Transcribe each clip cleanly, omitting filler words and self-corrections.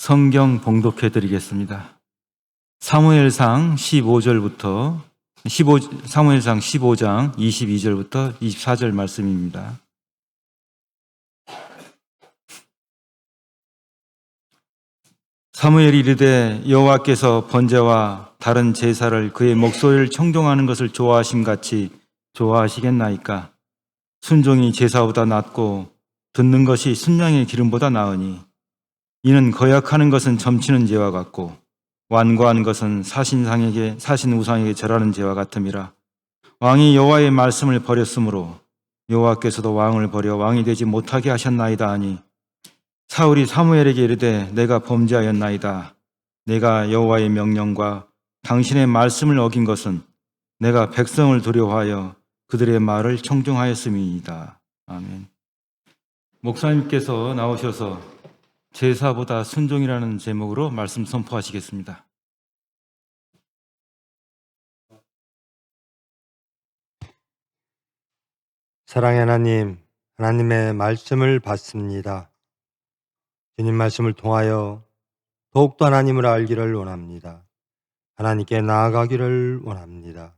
성경 봉독해 드리겠습니다. 사무엘상 15절부터 사무엘상 15장 22절부터 24절 말씀입니다. 사무엘이 이르되 여호와께서 번제와 다른 제사를 그의 목소리를 청종하는 것을 좋아하심 같이 좋아하시겠나이까? 순종이 제사보다 낫고 듣는 것이 순양의 기름보다 나으니 이는 거역하는 것은 점치는 죄와 같고 완고한 것은 사신 우상에게 절하는 죄와 같음이라. 왕이 여호와의 말씀을 버렸으므로 여호와께서도 왕을 버려 왕이 되지 못하게 하셨나이다 하니 사울이 사무엘에게 이르되 내가 범죄하였나이다. 내가 여호와의 명령과 당신의 말씀을 어긴 것은 내가 백성을 두려워하여 그들의 말을 청종하였음이니이다. 아멘. 목사님께서 나오셔서 제사보다 순종이라는 제목으로 말씀 선포하시겠습니다. 사랑의 하나님, 하나님의 말씀을 받습니다. 주님 말씀을 통하여 더욱더 하나님을 알기를 원합니다. 하나님께 나아가기를 원합니다.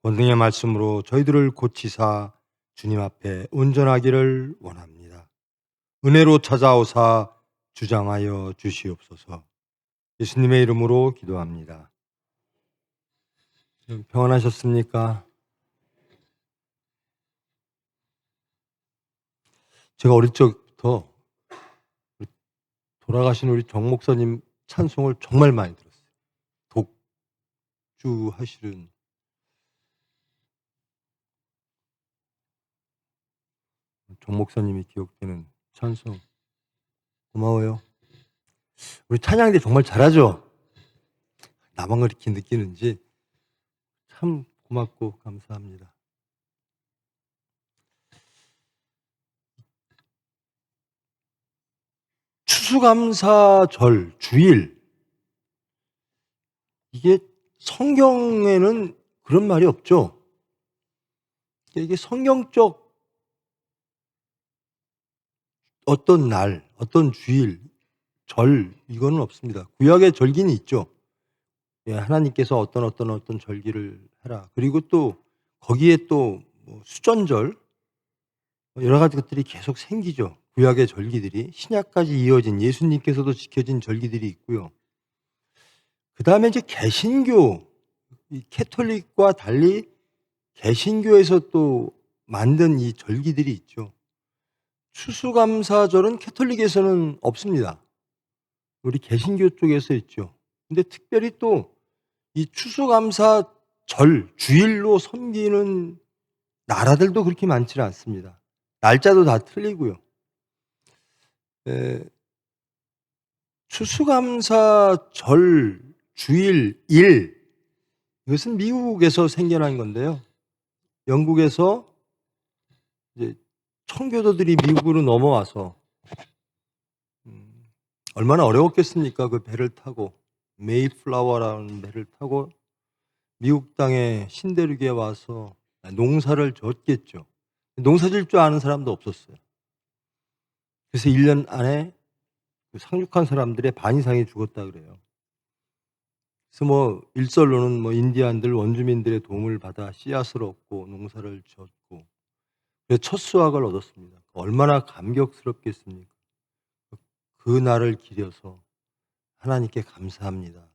본능의 말씀으로 저희들을 고치사 주님 앞에 온전하기를 원합니다. 은혜로 찾아오사 주장하여 주시옵소서. 예수님의 이름으로 기도합니다. 평안하셨습니까? 제가 어릴 적부터 돌아가신 우리 정 목사님 찬송을 정말 많이 들었어요. 독주하시는 정 목사님이 기억되는 찬송 고마워요. 우리 찬양대 정말 잘하죠? 나만 그렇게 느끼는지 참 고맙고 감사합니다. 추수감사절 주일, 이게 성경에는 그런 말이 없죠. 이게 성경적 어떤 날, 어떤 주일, 절, 이거는 없습니다. 구약의 절기는 있죠. 하나님께서 어떤 절기를 해라. 그리고 또 거기에 또 수전절, 여러 가지 것들이 계속 생기죠. 구약의 절기들이 신약까지 이어진, 예수님께서도 지켜진 절기들이 있고요. 그 다음에 이제 개신교, 이 캐톨릭과 달리 개신교에서 또 만든 이 절기들이 있죠. 추수감사절은 캐톨릭에서는 없습니다. 우리 개신교 쪽에서 있죠. 근데 특별히 또 이 추수감사절 주일로 섬기는 나라들도 그렇게 많지 않습니다. 날짜도 다 틀리고요. 추수감사절 주일 일, 이것은 미국에서 생겨난 건데요. 영국에서 이제 청교도들이 미국으로 넘어와서 얼마나 어려웠겠습니까? 그 배를 타고, 메이플라워라는 배를 타고 미국 땅의 신대륙에 와서 농사를 졌겠죠. 농사 질 줄 아는 사람도 없었어요. 그래서 1년 안에 상륙한 사람들의 반 이상이 죽었다 그래요. 그래서 일설로는 인디안들, 원주민들의 도움을 받아 씨앗을 얻고 농사를 지었고, 그래서 첫 수확을 얻었습니다. 얼마나 감격스럽겠습니까? 그 날을 기려서 하나님께 감사합니다.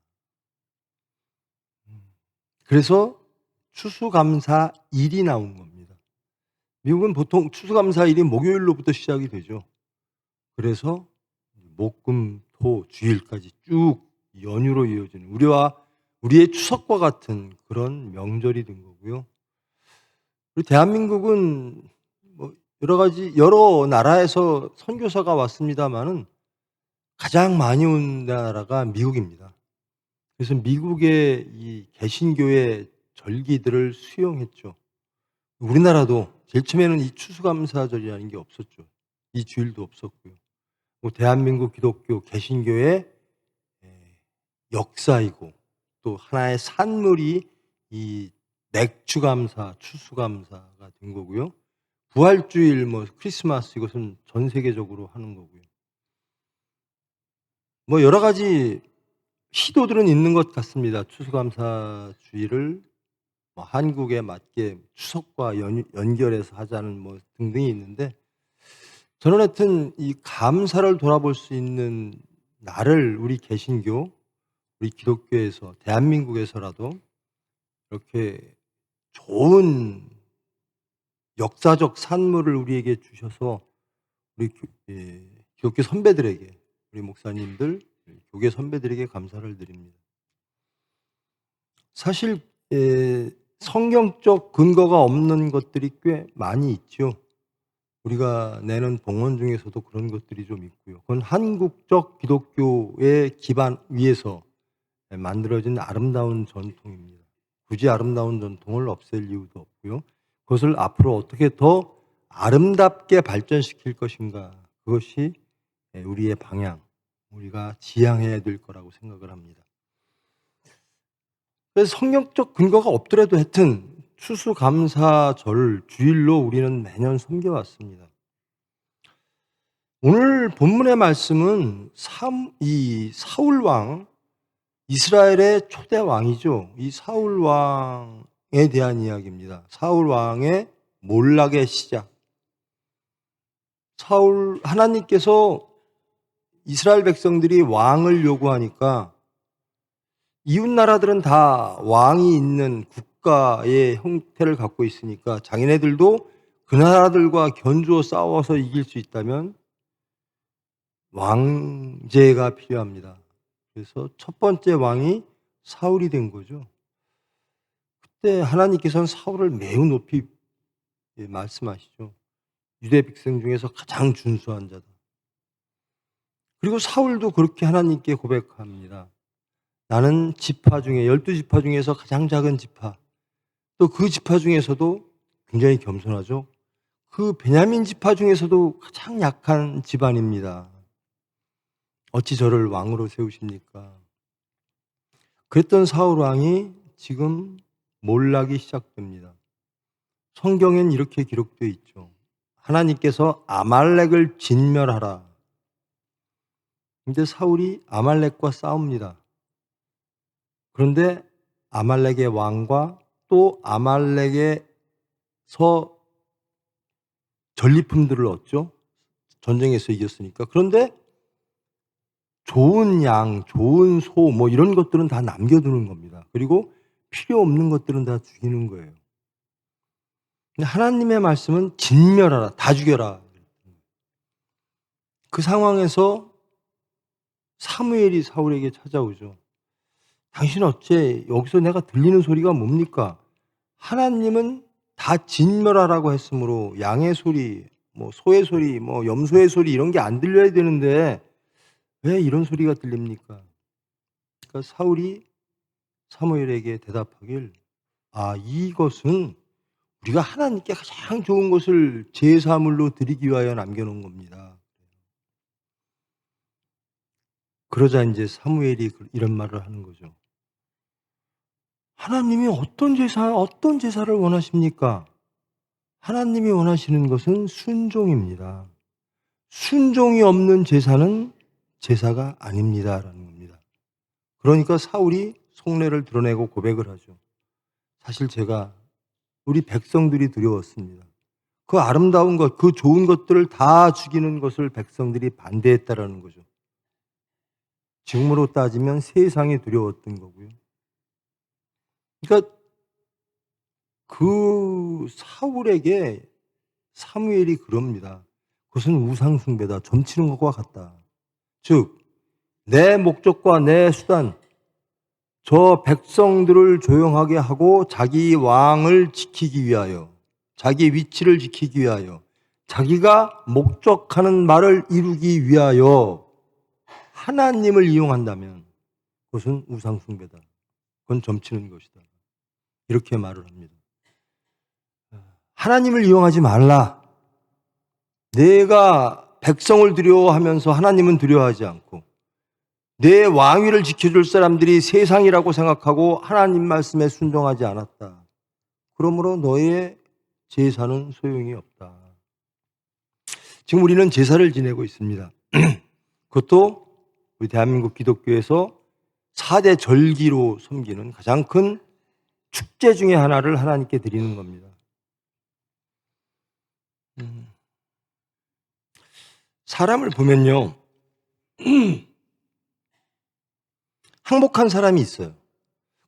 그래서 추수감사일이 나온 겁니다. 미국은 보통 추수감사일이 목요일로부터 시작이 되죠. 그래서 목, 금, 토, 주일까지 쭉 연휴로 이어지는 우리의 추석과 같은 그런 명절이 된 거고요. 그리고 대한민국은 여러 나라에서 선교사가 왔습니다만은 가장 많이 온 나라가 미국입니다. 그래서 미국의 이 개신교의 절기들을 수용했죠. 우리나라도 제일 처음에는 이 추수감사절이라는 게 없었죠. 이 주일도 없었고요. 대한민국 기독교 개신교의 역사이고 또 하나의 산물이 이 맥주감사, 추수감사가 된 거고요. 부활주일, 크리스마스, 이것은 전 세계적으로 하는 거고요. 뭐 여러 가지 시도들은 있는 것 같습니다. 추수감사주의를 뭐 한국에 맞게 추석과 연결해서 하자는 뭐 등등이 있는데, 저는 하여튼 이 감사를 돌아볼 수 있는 날을 우리 개신교, 우리 기독교에서, 대한민국에서라도 이렇게 좋은 역사적 산물을 우리에게 주셔서 우리 기독교 선배들에게, 우리 목사님들, 교계 선배들에게 감사를 드립니다. 사실 성경적 근거가 없는 것들이 꽤 많이 있죠. 우리가 내는 봉헌 중에서도 그런 것들이 좀 있고요. 그건 한국적 기독교의 기반 위에서 만들어진 아름다운 전통입니다. 굳이 아름다운 전통을 없앨 이유도 없고요. 그것을 앞으로 어떻게 더 아름답게 발전시킬 것인가, 그것이 우리의 방향, 우리가 지향해야 될 거라고 생각을 합니다. 그래서 성경적 근거가 없더라도 하여튼 추수감사절 주일로 우리는 매년 섬겨왔습니다. 오늘 본문의 말씀은 이 사울왕, 이스라엘의 초대 왕이죠. 이 사울왕에 대한 이야기입니다. 사울왕의 몰락의 시작. 하나님께서 이스라엘 백성들이 왕을 요구하니까 이웃 나라들은 다 왕이 있는 국가의 형태를 갖고 있으니까 자기네들도 그 나라들과 견주어 싸워서 이길 수 있다면 왕제가 필요합니다. 그래서 첫 번째 왕이 사울이 된 거죠. 그때 하나님께서는 사울을 매우 높이 말씀하시죠. 유대 백성 중에서 가장 준수한 자다. 그리고 사울도 그렇게 하나님께 고백합니다. 나는 지파 중에 12지파 중에서 가장 작은 지파, 또 그 지파 중에서도 굉장히 겸손하죠. 그 베냐민 지파 중에서도 가장 약한 집안입니다. 어찌 저를 왕으로 세우십니까? 그랬던 사울 왕이 지금 몰락이 시작됩니다. 성경엔 이렇게 기록되어 있죠. 하나님께서 아말렉을 진멸하라. 근데 사울이 아말렉과 싸웁니다. 그런데 아말렉의 왕과 또 아말렉에서 전리품들을 얻죠. 전쟁에서 이겼으니까. 그런데 좋은 양, 좋은 소, 뭐 이런 것들은 다 남겨두는 겁니다. 그리고 필요 없는 것들은 다 죽이는 거예요. 근데 하나님의 말씀은 진멸하라, 다 죽여라. 그 상황에서 사무엘이 사울에게 찾아오죠. 당신 어째 여기서 내가 들리는 소리가 뭡니까? 하나님은 다 진멸하라고 했으므로 양의 소리, 뭐 소의 소리, 뭐 염소의 소리 이런 게 안 들려야 되는데 왜 이런 소리가 들립니까? 그러니까 사울이 사무엘에게 대답하길, 이것은 우리가 하나님께 가장 좋은 것을 제사물로 드리기 위하여 남겨놓은 겁니다. 그러자 이제 사무엘이 이런 말을 하는 거죠. 하나님이 어떤 제사를 원하십니까? 하나님이 원하시는 것은 순종입니다. 순종이 없는 제사는 제사가 아닙니다라는 겁니다. 그러니까 사울이 속내를 드러내고 고백을 하죠. 사실 제가 우리 백성들이 두려웠습니다. 그 아름다운 것, 그 좋은 것들을 다 죽이는 것을 백성들이 반대했다라는 거죠. 지금으로 따지면 세상이 두려웠던 거고요. 그러니까 그 사울에게 사무엘이 그럽니다. 그것은 우상숭배다. 점치는 것과 같다. 즉, 내 목적과 내 수단, 저 백성들을 조용하게 하고 자기 왕을 지키기 위하여, 자기 위치를 지키기 위하여, 자기가 목적하는 말을 이루기 위하여 하나님을 이용한다면 그것은 우상숭배다. 그건 점치는 것이다. 이렇게 말을 합니다. 하나님을 이용하지 말라. 내가 백성을 두려워하면서 하나님은 두려워하지 않고 내 왕위를 지켜줄 사람들이 세상이라고 생각하고 하나님 말씀에 순종하지 않았다. 그러므로 너의 제사는 소용이 없다. 지금 우리는 제사를 지내고 있습니다. 그것도 우리 대한민국 기독교에서 4대 절기로 섬기는 가장 큰 축제 중에 하나를 하나님께 드리는 겁니다. 사람을 보면요, 행복한 사람이 있어요.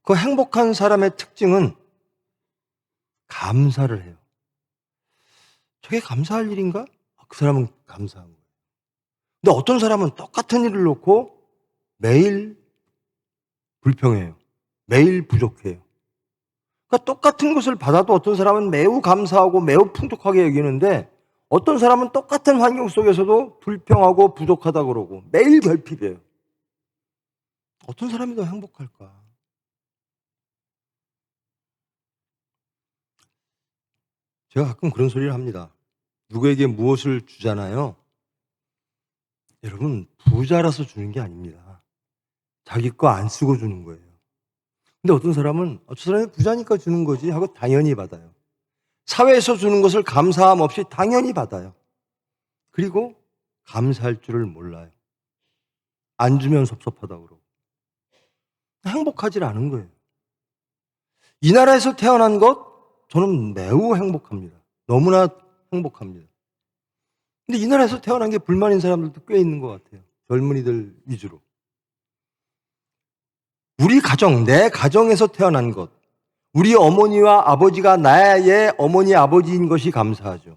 그 행복한 사람의 특징은 감사를 해요. 저게 감사할 일인가? 그 사람은 감사한 거예요. 근데 어떤 사람은 똑같은 일을 놓고 매일 불평해요. 매일 부족해요. 그러니까 똑같은 것을 받아도 어떤 사람은 매우 감사하고 매우 풍족하게 여기는데 어떤 사람은 똑같은 환경 속에서도 불평하고 부족하다 그러고 매일 결핍이에요. 어떤 사람이 더 행복할까? 제가 가끔 그런 소리를 합니다. 누구에게 무엇을 주잖아요. 여러분, 부자라서 주는 게 아닙니다. 자기 거 안 쓰고 주는 거예요. 근데 어떤 사람은 저 사람이 부자니까 주는 거지 하고 당연히 받아요. 사회에서 주는 것을 감사함 없이 당연히 받아요. 그리고 감사할 줄을 몰라요. 안 주면 섭섭하다고 그러고. 행복하지 않은 거예요. 이 나라에서 태어난 것 저는 매우 행복합니다. 너무나 행복합니다. 근데 이 나라에서 태어난 게 불만인 사람들도 꽤 있는 것 같아요. 젊은이들 위주로. 우리 가정, 내 가정에서 태어난 것, 우리 어머니와 아버지가 나의 어머니, 아버지인 것이 감사하죠.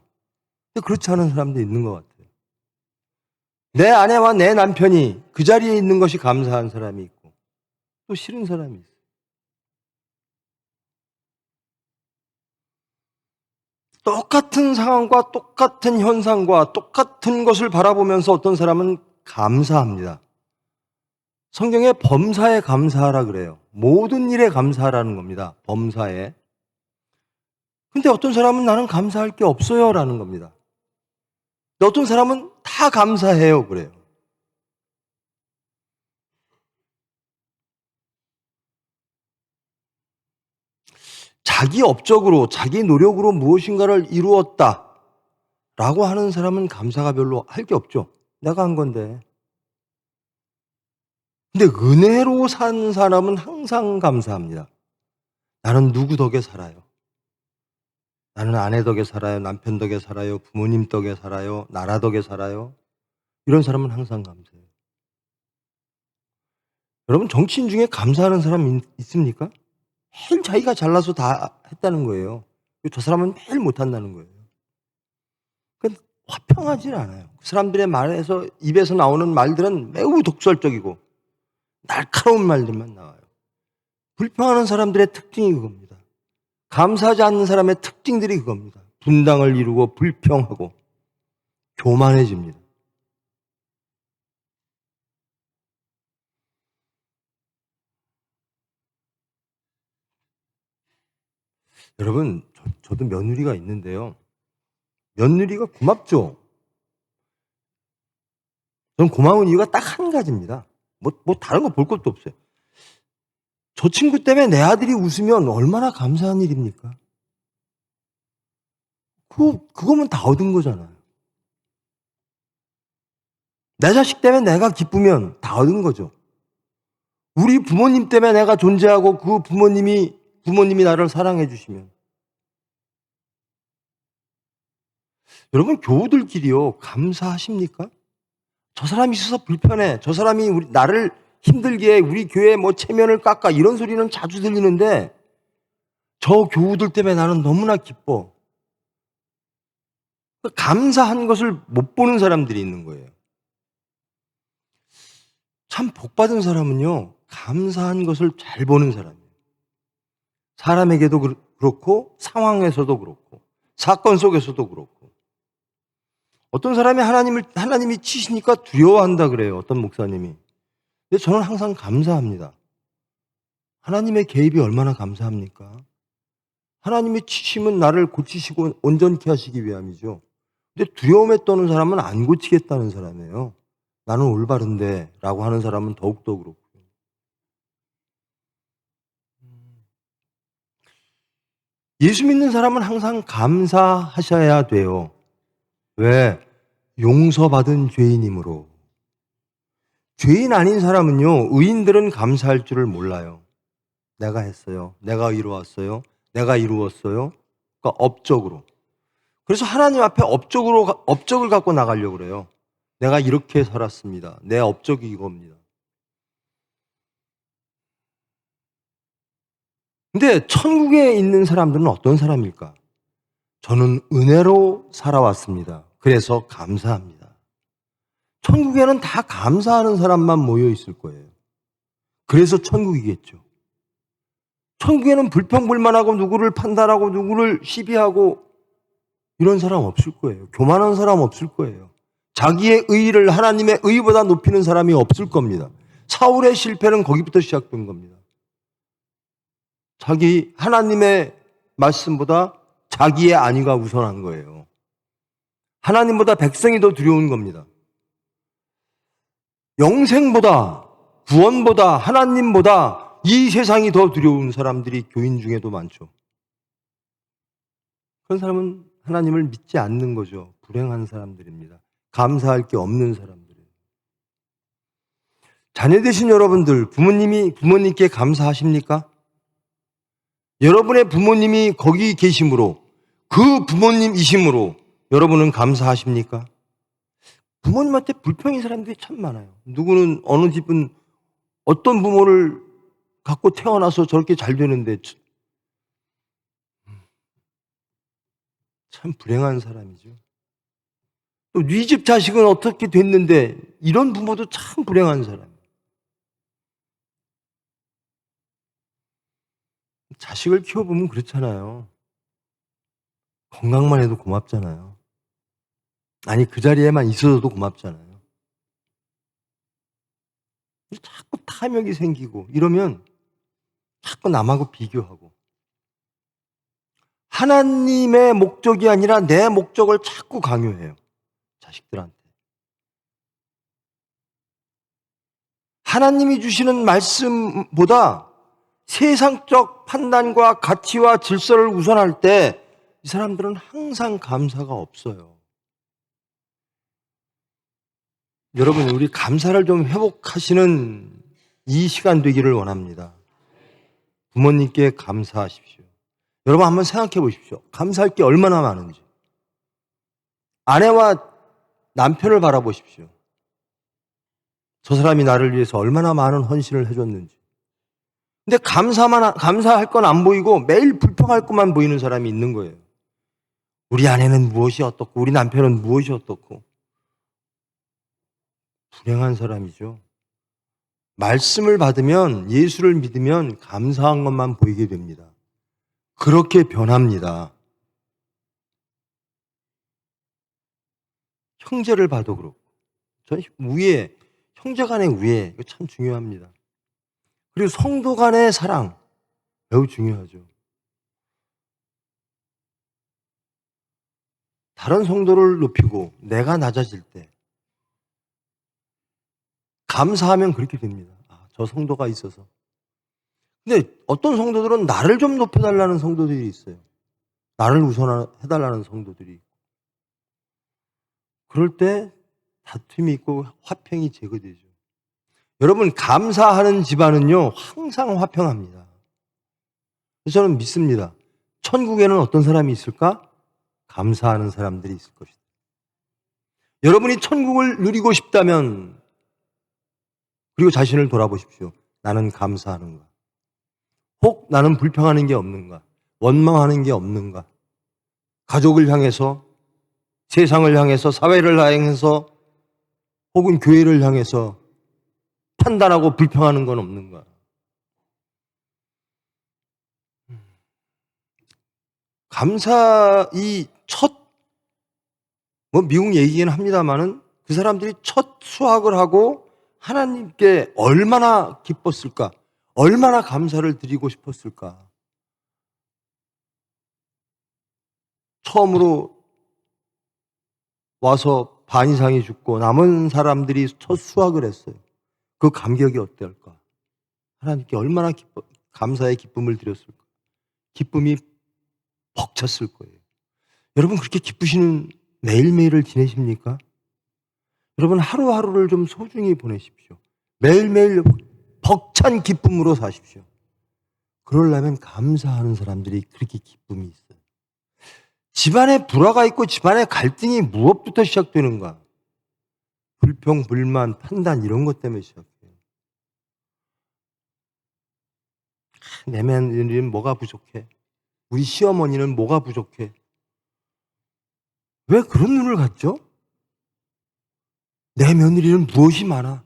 근데 그렇지 않은 사람도 있는 것 같아요. 내 아내와 내 남편이 그 자리에 있는 것이 감사한 사람이 있고 또 싫은 사람이 있어요. 똑같은 상황과 똑같은 현상과 똑같은 것을 바라보면서 어떤 사람은 감사합니다. 성경에 범사에 감사하라 그래요. 모든 일에 감사하라는 겁니다. 범사에. 근데 어떤 사람은 나는 감사할 게 없어요 라는 겁니다. 근데 어떤 사람은 다 감사해요 그래요. 자기 업적으로 자기 노력으로 무엇인가를 이루었다 라고 하는 사람은 감사가 별로 할 게 없죠. 내가 한 건데. 근데 은혜로 산 사람은 항상 감사합니다. 나는 누구 덕에 살아요. 나는 아내 덕에 살아요. 남편 덕에 살아요. 부모님 덕에 살아요. 나라 덕에 살아요. 이런 사람은 항상 감사해요. 여러분 정치인 중에 감사하는 사람 있습니까? 매일 자기가 잘나서 다 했다는 거예요. 저 사람은 매일 못한다는 거예요. 그건 화평하지 않아요. 그 사람들의 말에서 입에서 나오는 말들은 매우 독설적이고 날카로운 말들만 나와요. 불평하는 사람들의 특징이 그겁니다. 감사하지 않는 사람의 특징들이 그겁니다. 분당을 이루고 불평하고 교만해집니다. 여러분, 저도 며느리가 있는데요. 며느리가 고맙죠. 저는 고마운 이유가 딱 한 가지입니다. 뭐 다른 거 볼 것도 없어요. 저 친구 때문에 내 아들이 웃으면 얼마나 감사한 일입니까? 그거면 다 얻은 거잖아요. 내 자식 때문에 내가 기쁘면 다 얻은 거죠. 우리 부모님 때문에 내가 존재하고 그 부모님이 나를 사랑해 주시면. 여러분, 교우들끼리요, 감사하십니까? 저 사람이 있어서 불편해. 저 사람이 나를 힘들게 해. 우리 교회 뭐 체면을 깎아. 이런 소리는 자주 들리는데 저 교우들 때문에 나는 너무나 기뻐. 감사한 것을 못 보는 사람들이 있는 거예요. 참 복받은 사람은요, 감사한 것을 잘 보는 사람이에요. 사람에게도 그렇고 상황에서도 그렇고 사건 속에서도 그렇고. 어떤 사람이 하나님이 치시니까 두려워한다 그래요. 어떤 목사님이. 근데 저는 항상 감사합니다. 하나님의 개입이 얼마나 감사합니까? 하나님의 치심은 나를 고치시고 온전케 하시기 위함이죠. 근데 두려움에 떠는 사람은 안 고치겠다는 사람이에요. 나는 올바른데 라고 하는 사람은 더욱더 그렇고요. 예수 믿는 사람은 항상 감사하셔야 돼요. 왜? 용서받은 죄인이므로. 죄인 아닌 사람은요, 의인들은 감사할 줄을 몰라요. 내가 했어요. 내가 이루었어요. 내가 이루었어요. 그러니까 업적으로. 그래서 하나님 앞에 업적을 갖고 나가려고 그래요. 내가 이렇게 살았습니다. 내 업적이 이겁니다. 근데 천국에 있는 사람들은 어떤 사람일까? 저는 은혜로 살아왔습니다. 그래서 감사합니다. 천국에는 다 감사하는 사람만 모여 있을 거예요. 그래서 천국이겠죠. 천국에는 불평불만하고 누구를 판단하고 누구를 시비하고 이런 사람 없을 거예요. 교만한 사람 없을 거예요. 자기의 의의를 하나님의 의의보다 높이는 사람이 없을 겁니다. 사울의 실패는 거기부터 시작된 겁니다. 자기 하나님의 말씀보다 자기의 안위가 우선한 거예요. 하나님보다 백성이 더 두려운 겁니다. 영생보다 구원보다 하나님보다 이 세상이 더 두려운 사람들이 교인 중에도 많죠. 그런 사람은 하나님을 믿지 않는 거죠. 불행한 사람들입니다. 감사할 게 없는 사람들이에요. 자녀 되신 여러분들, 부모님께 감사하십니까? 여러분의 부모님이 거기 계심으로, 그 부모님이심으로 여러분은 감사하십니까? 부모님한테 불평인 사람들이 참 많아요. 누구는 어느 집은 어떤 부모를 갖고 태어나서 저렇게 잘 되는데 참 불행한 사람이죠. 또 네 집 자식은 어떻게 됐는데 이런 부모도 참 불행한 사람이에요. 자식을 키워보면 그렇잖아요. 건강만 해도 고맙잖아요. 아니 그 자리에만 있어도 고맙잖아요. 자꾸 탐욕이 생기고 이러면 자꾸 남하고 비교하고 하나님의 목적이 아니라 내 목적을 자꾸 강요해요. 자식들한테. 하나님이 주시는 말씀보다 세상적 판단과 가치와 질서를 우선할 때 이 사람들은 항상 감사가 없어요. 여러분, 우리 감사를 좀 회복하시는 이 시간 되기를 원합니다. 부모님께 감사하십시오. 여러분 한번 생각해 보십시오. 감사할 게 얼마나 많은지. 아내와 남편을 바라보십시오. 저 사람이 나를 위해서 얼마나 많은 헌신을 해줬는지. 근데 감사할 건 안 보이고 매일 불평할 것만 보이는 사람이 있는 거예요. 우리 아내는 무엇이 어떻고, 우리 남편은 무엇이 어떻고. 불행한 사람이죠. 말씀을 받으면, 예수를 믿으면 감사한 것만 보이게 됩니다. 그렇게 변합니다. 형제를 봐도 그렇고. 전 우애, 형제 간의 우애, 이거 참 중요합니다. 그리고 성도 간의 사랑, 매우 중요하죠. 다른 성도를 높이고 내가 낮아질 때 감사하면 그렇게 됩니다. 아, 저 성도가 있어서. 근데 어떤 성도들은 나를 좀 높여달라는 성도들이 있어요. 나를 우선해달라는 성도들이 있고. 그럴 때 다툼이 있고 화평이 제거되죠. 여러분, 감사하는 집안은요 항상 화평합니다. 그래서 저는 믿습니다. 천국에는 어떤 사람이 있을까? 감사하는 사람들이 있을 것이다. 여러분이 천국을 누리고 싶다면, 그리고 자신을 돌아보십시오. 나는 감사하는가? 혹 나는 불평하는 게 없는가? 원망하는 게 없는가? 가족을 향해서, 세상을 향해서, 사회를 향해서, 혹은 교회를 향해서 판단하고 불평하는 건 없는가? 감사, 미국 얘기긴 합니다만은 그 사람들이 첫 수학을 하고 하나님께 얼마나 기뻤을까? 얼마나 감사를 드리고 싶었을까? 처음으로 와서 반 이상이 죽고 남은 사람들이 첫 수학을 했어요. 그 감격이 어떨까? 하나님께 얼마나 감사의 기쁨을 드렸을까? 기쁨이 벅찼을 거예요. 여러분 그렇게 기쁘시는 매일매일을 지내십니까? 여러분 하루하루를 좀 소중히 보내십시오. 매일매일 벅찬 기쁨으로 사십시오. 그러려면 감사하는 사람들이 그렇게 기쁨이 있어요. 집안에 불화가 있고 집안에 갈등이 무엇부터 시작되는가? 불평, 불만, 판단 이런 것 때문에 시작해요. 내 며느리는 뭐가 부족해? 우리 시어머니는 뭐가 부족해? 왜 그런 눈을 갖죠? 내 며느리는 무엇이 많아?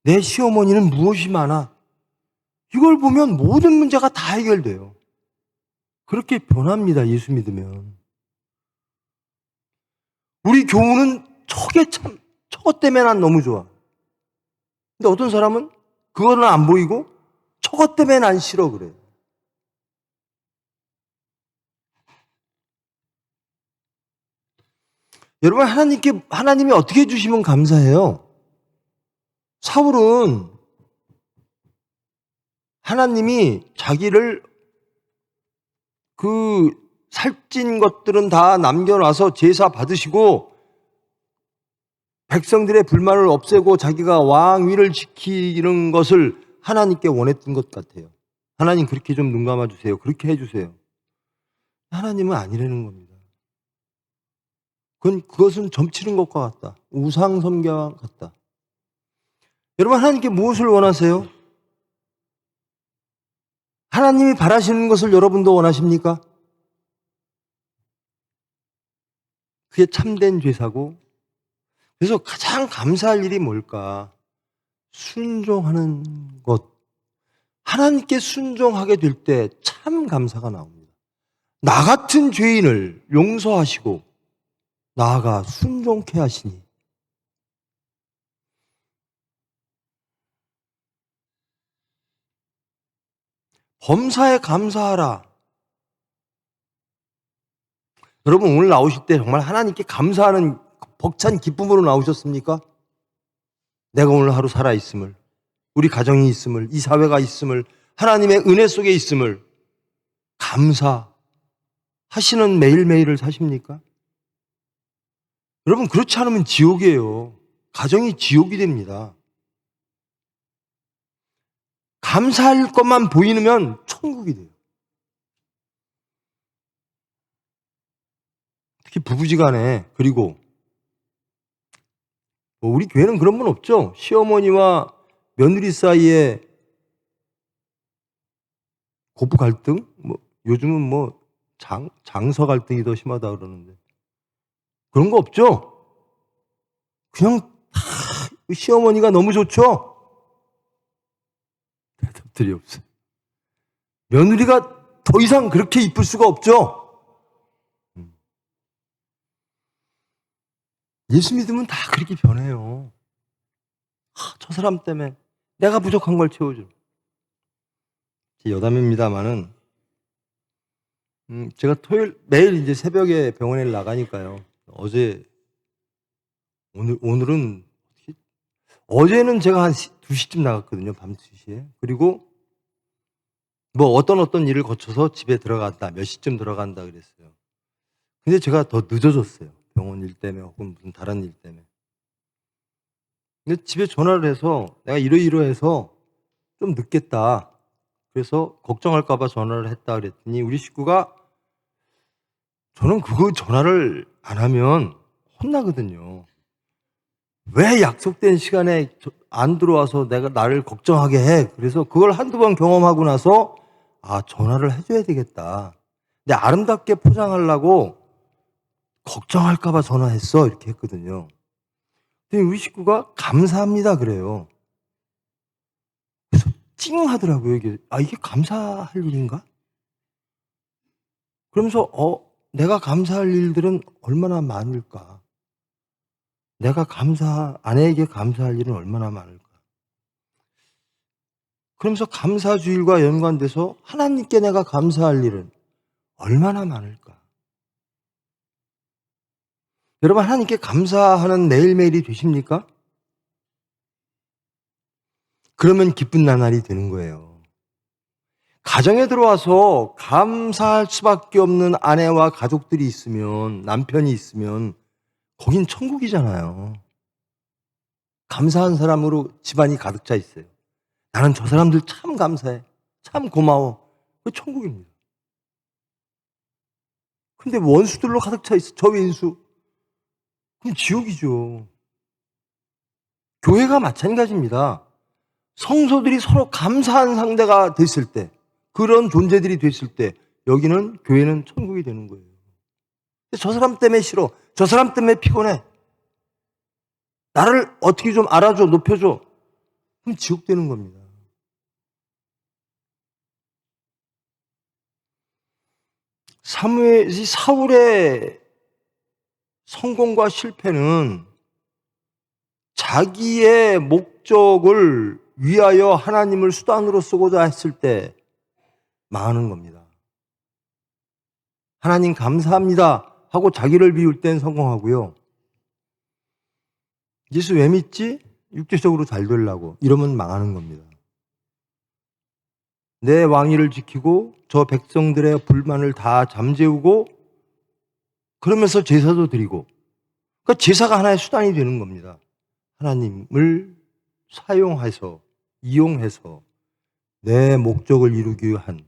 내 시어머니는 무엇이 많아? 이걸 보면 모든 문제가 다 해결돼요. 그렇게 변합니다. 예수 믿으면. 우리 교우는 저것 때문에 난 너무 좋아. 근데 어떤 사람은 그거는 안 보이고 저것 때문에 난 싫어 그래. 여러분, 하나님이 어떻게 해주시면 감사해요? 사울은 하나님이 자기를 그 살찐 것들은 다 남겨놔서 제사 받으시고 백성들의 불만을 없애고 자기가 왕위를 지키는 것을 하나님께 원했던 것 같아요. 하나님 그렇게 좀 눈 감아주세요. 그렇게 해주세요. 하나님은 아니라는 겁니다. 그것은 점치는 것과 같다. 우상 숭배와 같다. 여러분, 하나님께 무엇을 원하세요? 하나님이 바라시는 것을 여러분도 원하십니까? 그게 참된 제사고, 그래서 가장 감사할 일이 뭘까? 순종하는 것. 하나님께 순종하게 될 때 참 감사가 나옵니다. 나 같은 죄인을 용서하시고 나아가 순종케 하시니 범사에 감사하라. 여러분, 오늘 나오실 때 정말 하나님께 감사하는 벅찬 기쁨으로 나오셨습니까? 내가 오늘 하루 살아있음을, 우리 가정이 있음을, 이 사회가 있음을, 하나님의 은혜 속에 있음을 감사하시는 매일매일을 사십니까? 여러분, 그렇지 않으면 지옥이에요. 가정이 지옥이 됩니다. 감사할 것만 보이면 천국이 돼요. 특히 부부지간에. 그리고 우리 교회는 그런 분 없죠. 시어머니와 며느리 사이에 고부 갈등? 요즘은 장서 갈등이 더 심하다 그러는데 그런 거 없죠. 그냥 시어머니가 너무 좋죠. 대답들이 없어요. 며느리가 더 이상 그렇게 이쁠 수가 없죠. 예수 믿으면 다 그렇게 변해요. 저 사람 때문에 내가 부족한 걸 채워줘. 제 여담입니다만은 제가 매일 이제 새벽에 병원에 나가니까요. 오늘은 어제는 제가 한 2시쯤 나갔거든요. 밤 2시에. 그리고 어떤 일을 거쳐서 집에 들어간다. 몇 시쯤 들어간다 그랬어요. 근데 제가 더 늦어졌어요. 병원 일 때문에 혹은 무슨 다른 일 때문에. 근데 집에 전화를 해서 내가 이러이러해서 좀 늦겠다. 그래서 걱정할까 봐 전화를 했다 그랬더니 우리 식구가 저는 그거 전화를 안 하면 혼나거든요. 왜 약속된 시간에 안 들어와서 나를 걱정하게 해. 그래서 그걸 한두 번 경험하고 나서 전화를 해줘야 되겠다. 근데 아름답게 포장하려고 걱정할까 봐 전화했어. 이렇게 했거든요. 근데 우리 식구가 감사합니다 그래요. 그래서 찡 하더라고요. 이게 감사할 일인가? 그러면서 내가 감사할 일들은 얼마나 많을까? 아내에게 감사할 일은 얼마나 많을까? 그러면서 감사주일과 연관돼서 하나님께 내가 감사할 일은 얼마나 많을까? 여러분, 하나님께 감사하는 매일매일이 되십니까? 그러면 기쁜 나날이 되는 거예요. 가정에 들어와서 감사할 수밖에 없는 아내와 가족들이 있으면, 남편이 있으면 거긴 천국이잖아요. 감사한 사람으로 집안이 가득 차 있어요. 나는 저 사람들 참 감사해. 참 고마워. 그 천국입니다. 근데 원수들로 가득 차 있어. 저인수. 그럼 지옥이죠. 교회가 마찬가지입니다. 성도들이 서로 감사한 상대가 됐을 때, 그런 존재들이 됐을 때 여기는 교회는 천국이 되는 거예요. 저 사람 때문에 싫어. 저 사람 때문에 피곤해. 나를 어떻게 좀 알아줘, 높여줘. 그럼 지옥 되는 겁니다. 사울의 성공과 실패는 자기의 목적을 위하여 하나님을 수단으로 쓰고자 했을 때 망하는 겁니다. 하나님 감사합니다 하고 자기를 비울 땐 성공하고요. 예수 왜 믿지? 육체적으로 잘 되려고. 이러면 망하는 겁니다. 내 왕위를 지키고 저 백성들의 불만을 다 잠재우고 그러면서 제사도 드리고, 그러니까 제사가 하나의 수단이 되는 겁니다. 하나님을 사용해서, 이용해서 내 목적을 이루기 위한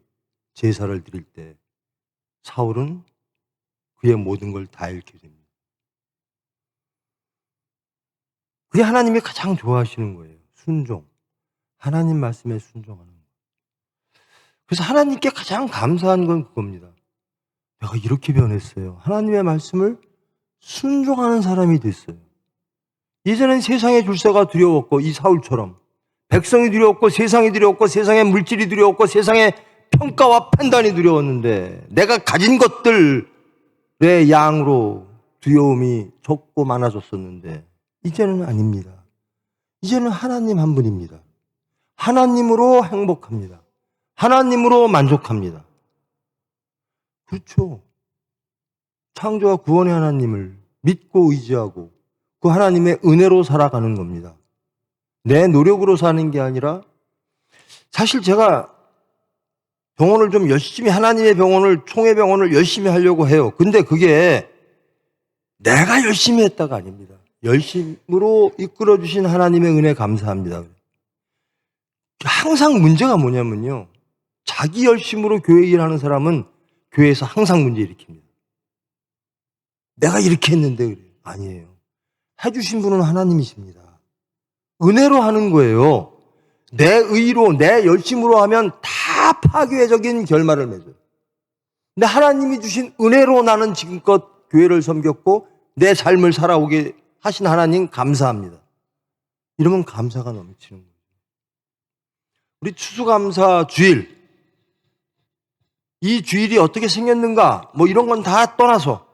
제사를 드릴 때 사울은 그의 모든 걸 다 잃게 됩니다. 그게 하나님이 가장 좋아하시는 거예요. 순종. 하나님 말씀에 순종하는 거예요. 그래서 하나님께 가장 감사한 건 그겁니다. 내가 이렇게 변했어요. 하나님의 말씀을 순종하는 사람이 됐어요. 예전엔 세상의 줄세가 두려웠고, 이 사울처럼 백성이 두려웠고, 세상이 두려웠고, 세상의 물질이 두려웠고, 세상의 평가와 판단이 두려웠는데 내가 가진 것들의 양으로 두려움이 적고 많아졌었는데 이제는 아닙니다. 이제는 하나님 한 분입니다. 하나님으로 행복합니다. 하나님으로 만족합니다. 그렇죠. 창조와 구원의 하나님을 믿고 의지하고 그 하나님의 은혜로 살아가는 겁니다. 내 노력으로 사는 게 아니라, 사실 제가 병원을 좀 열심히, 하나님의 병원을, 총회 병원을 열심히 하려고 해요. 근데 그게 내가 열심히 했다가 아닙니다. 열심으로 이끌어주신 하나님의 은혜 감사합니다. 항상 문제가 뭐냐면요, 자기 열심으로 교회 일하는 사람은 교회에서 항상 문제 일으킵니다. 내가 이렇게 했는데 그래요. 아니에요. 해주신 분은 하나님이십니다. 은혜로 하는 거예요. 내 의로, 내 열심으로 하면 다 파괴적인 결말을 맺어요. 근데 하나님이 주신 은혜로 나는 지금껏 교회를 섬겼고 내 삶을 살아오게 하신 하나님 감사합니다. 이러면 감사가 넘치는 거예요. 우리 추수감사 주일, 이 주일이 어떻게 생겼는가 뭐 이런 건 다 떠나서,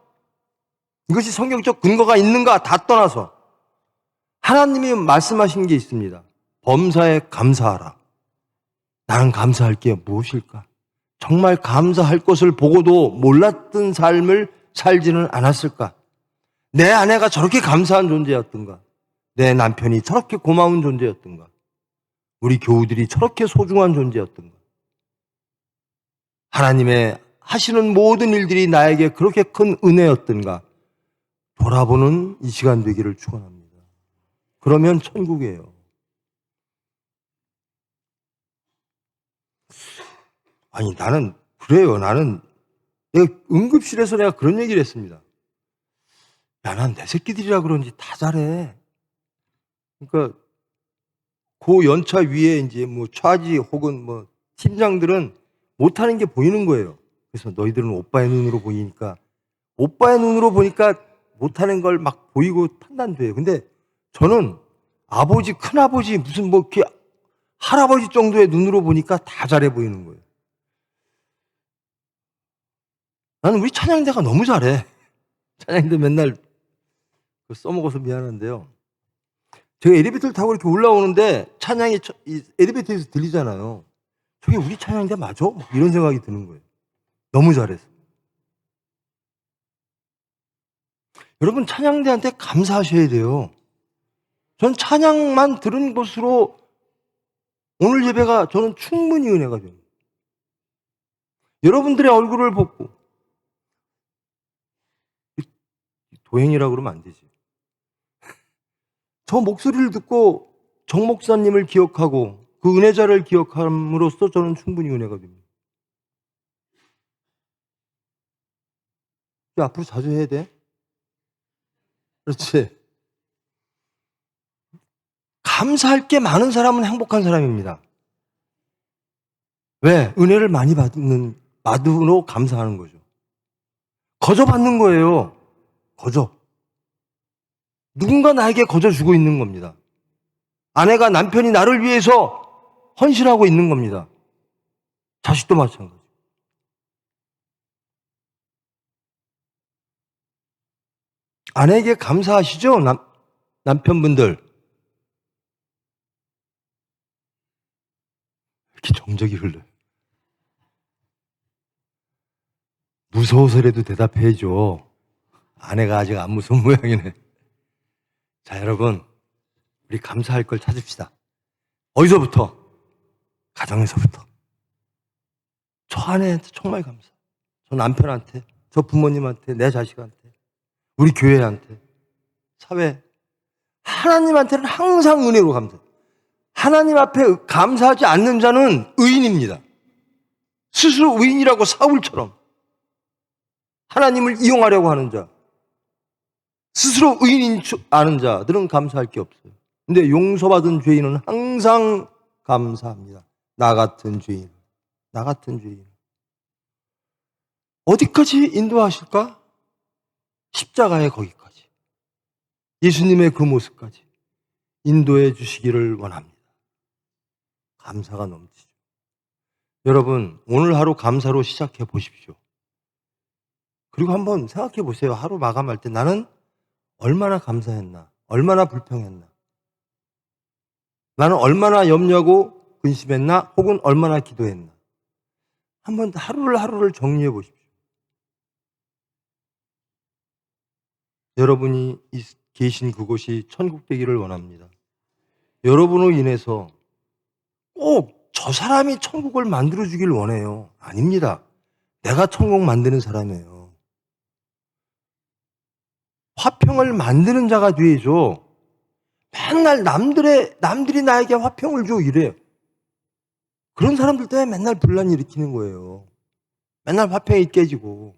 이것이 성경적 근거가 있는가 다 떠나서 하나님이 말씀하신 게 있습니다. 범사에 감사하라. 나는 감사할 게 무엇일까? 정말 감사할 것을 보고도 몰랐던 삶을 살지는 않았을까? 내 아내가 저렇게 감사한 존재였던가? 내 남편이 저렇게 고마운 존재였던가? 우리 교우들이 저렇게 소중한 존재였던가? 하나님의 하시는 모든 일들이 나에게 그렇게 큰 은혜였던가? 돌아보는 이 시간 되기를 축원합니다. 그러면 천국이에요. 아니, 나는 그래요. 나는 내가 응급실에서 내가 그런 얘기를 했습니다. 야, 난 내 새끼들이라 그런지 다 잘해. 그러니까 그 연차 위에 이제 뭐 차지 혹은 뭐 팀장들은 못하는 게 보이는 거예요. 그래서 너희들은 오빠의 눈으로 보이니까, 오빠의 눈으로 보니까 못하는 걸 막 보이고 판단돼요. 근데 저는 아버지, 큰아버지, 무슨 뭐 이렇게 할아버지 정도의 눈으로 보니까 다 잘해 보이는 거예요. 나는 우리 찬양대가 너무 잘해. 찬양대 맨날 써먹어서 미안한데요. 제가 엘리베이터를 타고 이렇게 올라오는데 찬양이 이 엘리베이터에서 들리잖아요. 저게 우리 찬양대 맞아? 이런 생각이 드는 거예요. 너무 잘해서. 여러분, 찬양대한테 감사하셔야 돼요. 전 찬양만 들은 것으로 오늘 예배가 저는 충분히 은혜가 됩니다. 여러분들의 얼굴을 보고, 도행이라고 그러면 안 되지. 저 목소리를 듣고 정 목사님을 기억하고 그 은혜자를 기억함으로써 저는 충분히 은혜가 됩니다. 앞으로 자주 해야 돼? 그렇지. 감사할 게 많은 사람은 행복한 사람입니다. 왜? 은혜를 많이 받으로 감사하는 거죠. 거저 받는 거예요. 거저. 누군가 나에게 거저 주고 있는 겁니다. 아내가 남편이 나를 위해서 헌신하고 있는 겁니다. 자식도 마찬가지. 아내에게 감사하시죠? 남편분들. 이렇게 정적이 흘러요. 무서워서라도 대답해줘. 아내가 아직 안 무서운 모양이네. 자, 여러분, 우리 감사할 걸 찾읍시다. 어디서부터? 가정에서부터. 저 아내한테 정말 감사. 저 남편한테, 저 부모님한테, 내 자식한테, 우리 교회한테, 사회, 하나님한테는 항상 은혜로 감사해. 하나님 앞에 감사하지 않는 자는 의인입니다. 스스로 의인이라고 사울처럼 하나님을 이용하려고 하는 자, 스스로 의인인 줄 아는 자들은 감사할 게 없어요. 근데 용서받은 죄인은 항상 감사합니다. 나 같은 죄인. 어디까지 인도하실까? 십자가의 거기까지. 예수님의 그 모습까지 인도해 주시기를 원합니다. 감사가 넘치죠. 여러분, 오늘 하루 감사로 시작해 보십시오. 그리고 한번 생각해 보세요. 하루 마감할 때 나는 얼마나 감사했나? 얼마나 불평했나? 나는 얼마나 염려하고 근심했나? 혹은 얼마나 기도했나? 한번 하루를 정리해 보십시오. 여러분이 계신 그곳이 천국 되기를 원합니다. 여러분으로 인해서 꼭 저 사람이 천국을 만들어주길 원해요. 아닙니다. 내가 천국 만드는 사람이에요. 화평을 만드는 자가 돼야죠. 맨날 남들이 나에게 화평을 줘 이래요. 그런 사람들 때문에 맨날 분란 일으키는 거예요. 맨날 화평이 깨지고.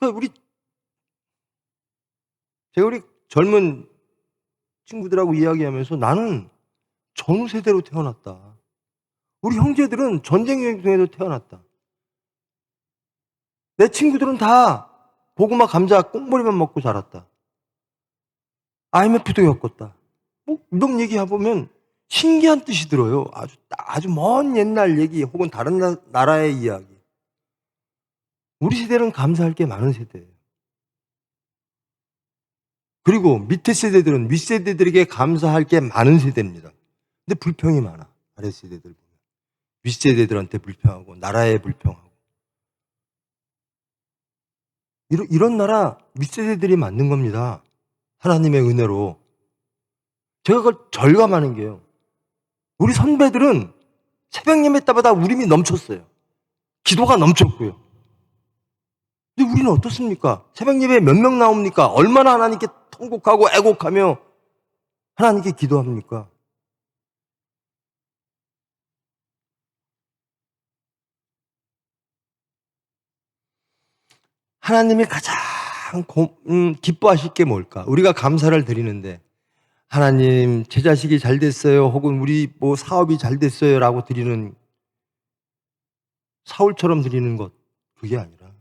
제가 우리 젊은 친구들하고 이야기하면서 나는 전후세대로 태어났다. 우리 형제들은 전쟁 중에도 태어났다. 내 친구들은 다 고구마, 감자, 꽁보리만 먹고 자랐다. IMF도 겪었다. 뭐 이런 얘기 해보면 신기한 뜻이 들어요. 아주 먼 옛날 얘기 혹은 다른 나라의 이야기. 우리 세대는 감사할 게 많은 세대예요. 그리고 밑에 세대들은 윗세대들에게 감사할 게 많은 세대입니다. 근데 불평이 많아. 아랫세대들 보면. 윗세대들한테 불평하고 나라에 불평하고. 이런 나라 윗세대들이 만든 겁니다. 하나님의 은혜로. 제가 그걸 절감하는 게요. 우리 선배들은 새벽 예배 때마다 울음이 넘쳤어요. 기도가 넘쳤고요. 근데 우리는 어떻습니까? 새벽 예배에 몇 명 나옵니까? 얼마나 하나님께 통곡하고 애곡하며 하나님께 기도합니까? 하나님이 가장 기뻐하실 게 뭘까? 우리가 감사를 드리는데 하나님 제 자식이 잘 됐어요 혹은 우리 뭐 사업이 잘 됐어요 라고 드리는 사울처럼 드리는 것 그게 아니라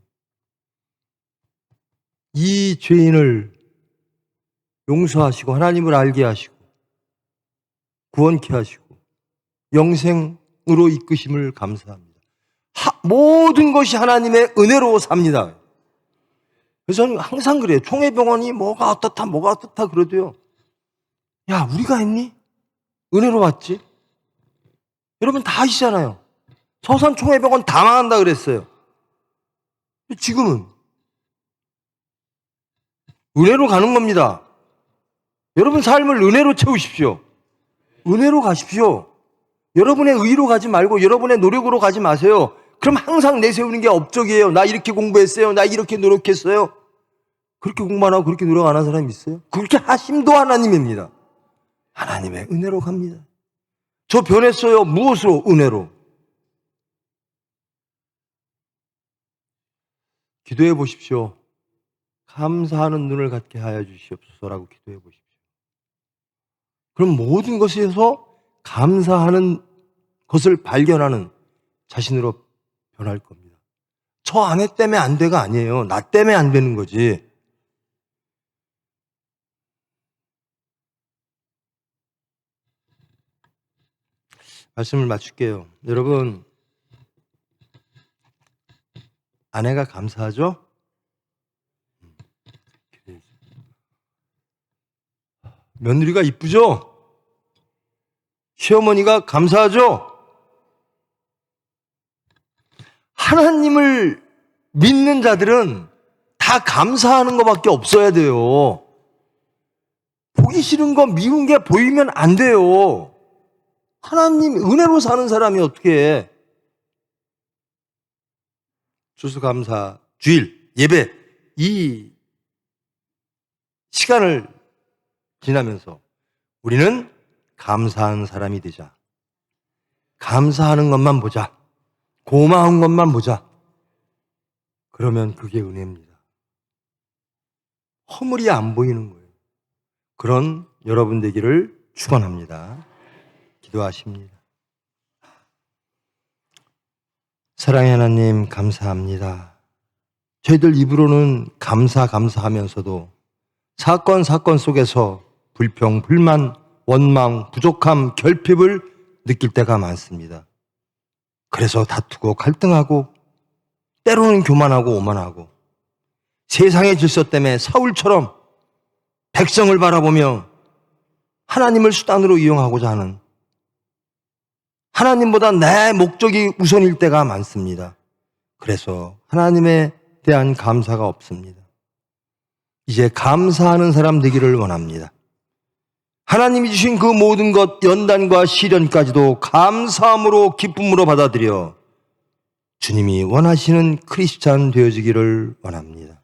이 죄인을 용서하시고 하나님을 알게 하시고 구원케 하시고 영생으로 이끄심을 감사합니다. 모든 것이 하나님의 은혜로 삽니다. 그래서 저는 항상 그래요. 총회병원이 뭐가 어떻다 그러도요. 야, 우리가 했니? 은혜로 왔지? 여러분 다 아시잖아요. 서산총회병원 다 망한다 그랬어요. 지금은 은혜로 가는 겁니다. 여러분 삶을 은혜로 채우십시오. 은혜로 가십시오. 여러분의 의로 가지 말고 여러분의 노력으로 가지 마세요. 그럼 항상 내세우는 게 업적이에요. 나 이렇게 공부했어요. 나 이렇게 노력했어요. 그렇게 공부 안 하고 그렇게 노력 안 한 사람이 있어요? 그렇게 하심도 하나님입니다. 하나님의 은혜로 갑니다. 저 변했어요. 무엇으로? 은혜로. 기도해 보십시오. 감사하는 눈을 갖게 하여 주시옵소서라고 기도해 보십시오. 그럼 모든 것에서 감사하는 것을 발견하는 자신으로 변할 겁니다. 저 아내 때문에 안 돼가 아니에요. 나 때문에 안 되는 거지. 말씀을 마칠게요. 여러분, 아내가 감사하죠? 며느리가 이쁘죠? 시어머니가 감사하죠? 하나님을 믿는 자들은 다 감사하는 것밖에 없어야 돼요. 보기 싫은 거, 미운 게 보이면 안 돼요. 하나님 은혜로 사는 사람이 어떻게 해? 추수감사 주일 예배 이 시간을 지나면서 우리는 감사하는 사람이 되자. 감사하는 것만 보자. 고마운 것만 보자. 그러면 그게 은혜입니다. 허물이 안 보이는 거예요. 그런 여러분 되기를 축원합니다. 기도하십니다. 사랑의 하나님 감사합니다. 저희들 입으로는 감사하면서도 사건 속에서 불평, 불만, 원망, 부족함, 결핍을 느낄 때가 많습니다. 그래서 다투고 갈등하고 때로는 교만하고 오만하고 세상의 질서 때문에 사울처럼 백성을 바라보며 하나님을 수단으로 이용하고자 하는 하나님보다 내 목적이 우선일 때가 많습니다. 그래서 하나님에 대한 감사가 없습니다. 이제 감사하는 사람 되기를 원합니다. 하나님이 주신 그 모든 것, 연단과 시련까지도 감사함으로 기쁨으로 받아들여 주님이 원하시는 크리스찬 되어지기를 원합니다.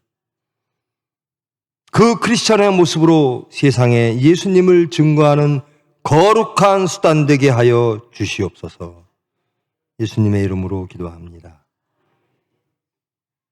그 크리스찬의 모습으로 세상에 예수님을 증거하는 거룩한 수단 되게 하여 주시옵소서. 예수님의 이름으로 기도합니다.